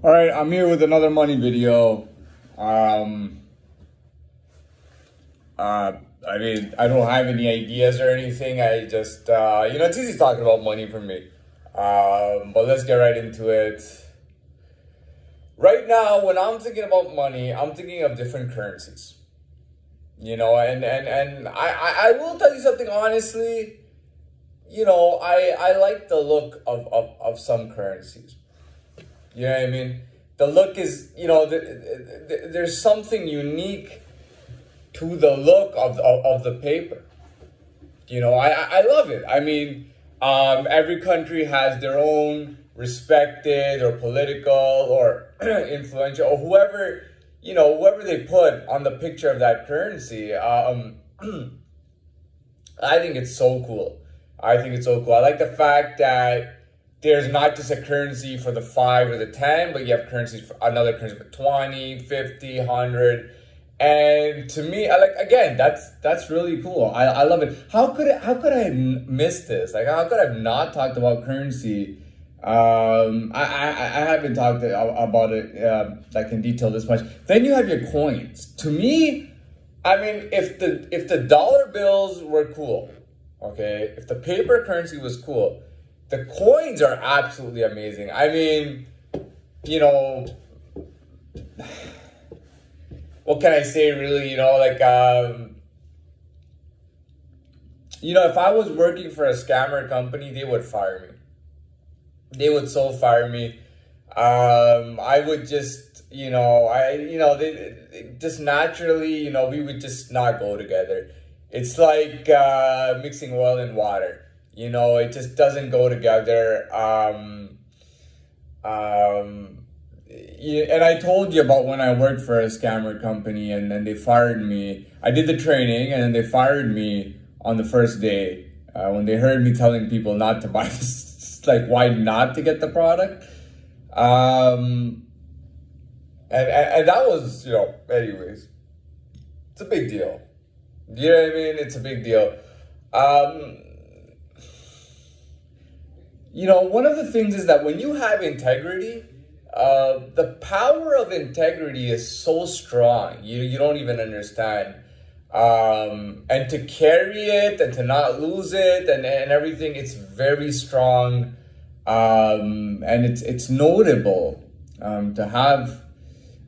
All right, I'm here with another money video. I mean, I don't have any ideas or anything. I just, it's easy talking about money for me. But let's get right into it. Right now, when I'm thinking about money, I'm thinking of different currencies. And I will tell you something honestly. I like the look of some currencies. You know what I mean? The look is, there's something unique to the look of the paper. I love it. I mean, every country has their own respected or political or influential or whoever they put on the picture of that currency. I think it's so cool. I like the fact that there's not just a currency for the 5 or the 10, but you have currencies for another currency for 20, 50, 100. And to me, that's really cool. I love it. How could I miss this? Like, how could I have not talked about currency? I haven't talked about it like in detail this much. Then you have your coins. To me, I mean, if the dollar bills were cool, okay, if the paper currency was cool, the coins are absolutely amazing. I mean, what can I say really, if I was working for a scammer company, they would fire me. They would so fire me. I would just, just naturally, we would just not go together. It's like mixing oil and water. It just doesn't go together. And I told you about when I worked for a scammer company and then they fired me. I did the training and then they fired me on the first day when they heard me telling people not to buy this, like why not to get the product. And that was, anyways, it's a big deal. You know what I mean? It's a big deal. One of the things is that when you have integrity, the power of integrity is so strong. You don't even understand. And to carry it and to not lose it and everything, it's very strong. And it's notable to have,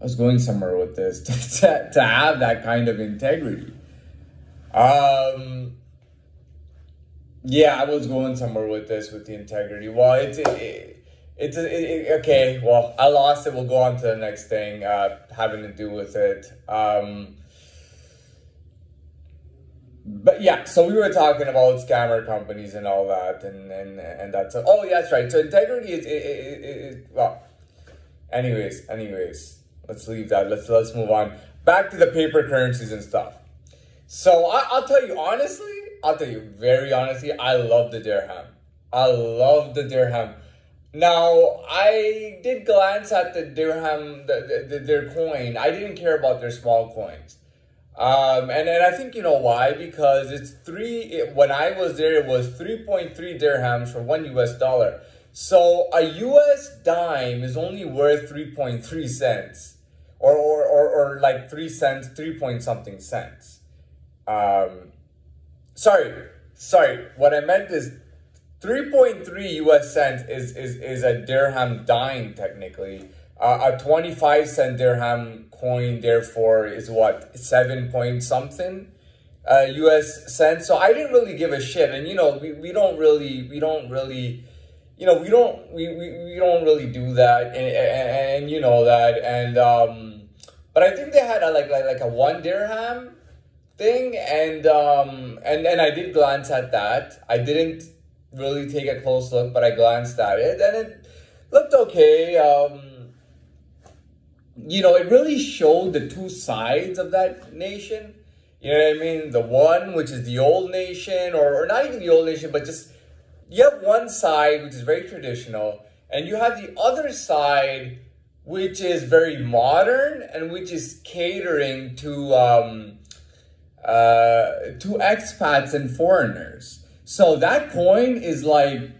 I was going somewhere with this, to have that kind of integrity. Yeah, I was going somewhere with this, with the integrity. Well, okay, well, I lost it. We'll go on to the next thing, having to do with it. But yeah, so we were talking about scammer companies and all that, and that's, oh, yeah, that's right. So integrity is well, anyways, let's leave that. Let's move on. Back to the paper currencies and stuff. So I'll tell you very honestly, I love the dirham. Now, I did glance at the dirham, their coin. I didn't care about their small coins. And I think you know why, because when I was there, it was 3.3 dirhams for $1. So a US dime is only worth 3.3 cents or like 3 cents, 3 point something cents. Sorry, what I meant is 3.3 US cents is a dirham dime technically. A 25 cent dirham coin therefore is what, 7 point something US cents. So I didn't really give a shit, and we don't really do that, and you know that, and but I think they had like a 1 dirham thing, and I did glance at that. I didn't really take a close look, but I glanced at it and it looked okay. It really showed the two sides of that nation. You know what I mean? The one, which is the old nation, or not even the old nation, but just, you have one side, which is very traditional, and you have the other side, which is very modern, and which is catering to expats and foreigners. So that coin is like,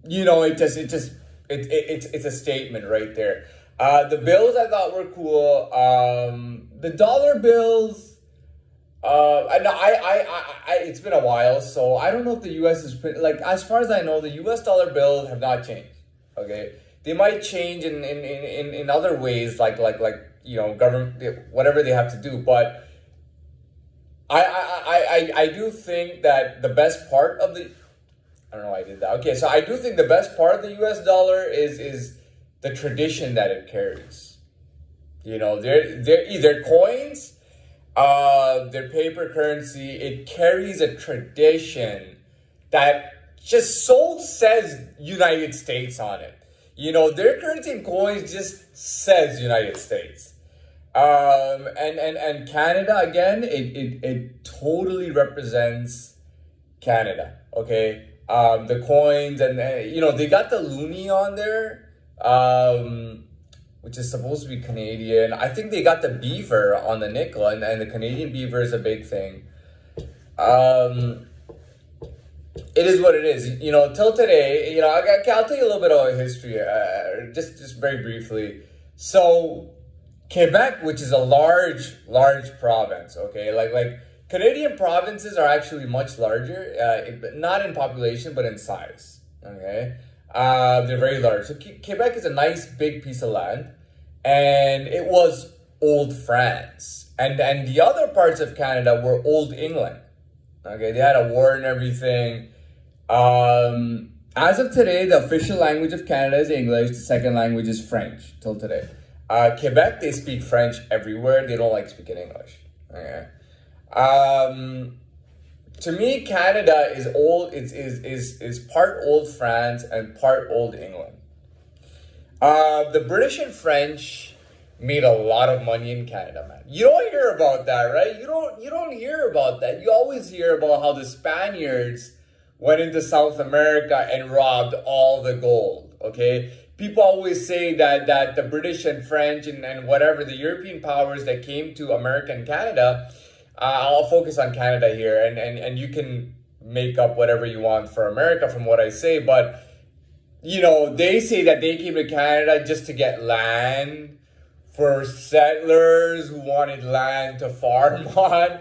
it just it's a statement right there. The bills I thought were cool. The dollar bills. It's been a while, so I don't know if the U.S. is like, as far as I know, the U.S. dollar bills have not changed. Okay, they might change in other ways, like government, whatever they have to do. But I do think that the best part of the, I don't know why I did that. Okay, so I do think the best part of the U.S. dollar is the tradition that it carries. You know, they're either coins. Their paper currency, it carries a tradition that just so says United States on it. You know, their currency and coins just says United States. And Canada, again, it totally represents Canada, okay? The coins and you know, they got the loonie on there. Which is supposed to be Canadian. I think they got the beaver on the nickel, and the Canadian beaver is a big thing. It is what it is. You know, till today, you know, I'll tell you a little bit about history, just very briefly. So, Quebec, which is a large province, okay? Like Canadian provinces are actually much larger, not in population, but in size, okay? They're very large. So Quebec is a nice big piece of land, and it was old France, and the other parts of Canada were old England. Okay, they had a war and everything. As of today, the official language of Canada is English. The second language is French till today. Quebec, they speak French everywhere. They don't like speaking English. Okay. To me, Canada is old. Is part old France and part old England. The British and French made a lot of money in Canada, man. You don't hear about that, right? You don't hear about that. You always hear about how the Spaniards went into South America and robbed all the gold. Okay, people always say that the British and French and whatever the European powers that came to America and Canada. I'll focus on Canada here, and you can make up whatever you want for America from what I say, but, you know, they say that they came to Canada just to get land for settlers who wanted land to farm on.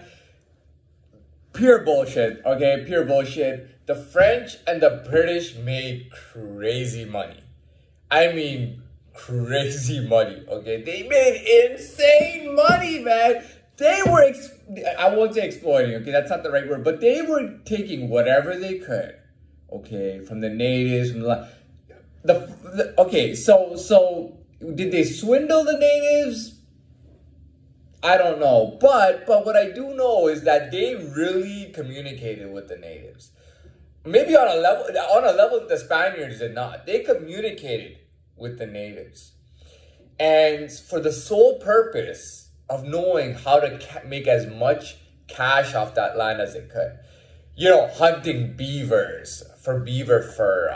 Pure bullshit, okay? Pure bullshit. The French and the British made crazy money. I mean, crazy money, okay? They made insane money, man. They were, I won't say exploiting, okay, that's not the right word, but they were taking whatever they could, okay, from the natives, from okay, so did they swindle the natives? I don't know, but what I do know is that they really communicated with the natives. Maybe on a level that the Spaniards did not. They communicated with the natives, and for the sole purpose of knowing how to make as much cash off that land as it could. You know, hunting beavers for beaver fur,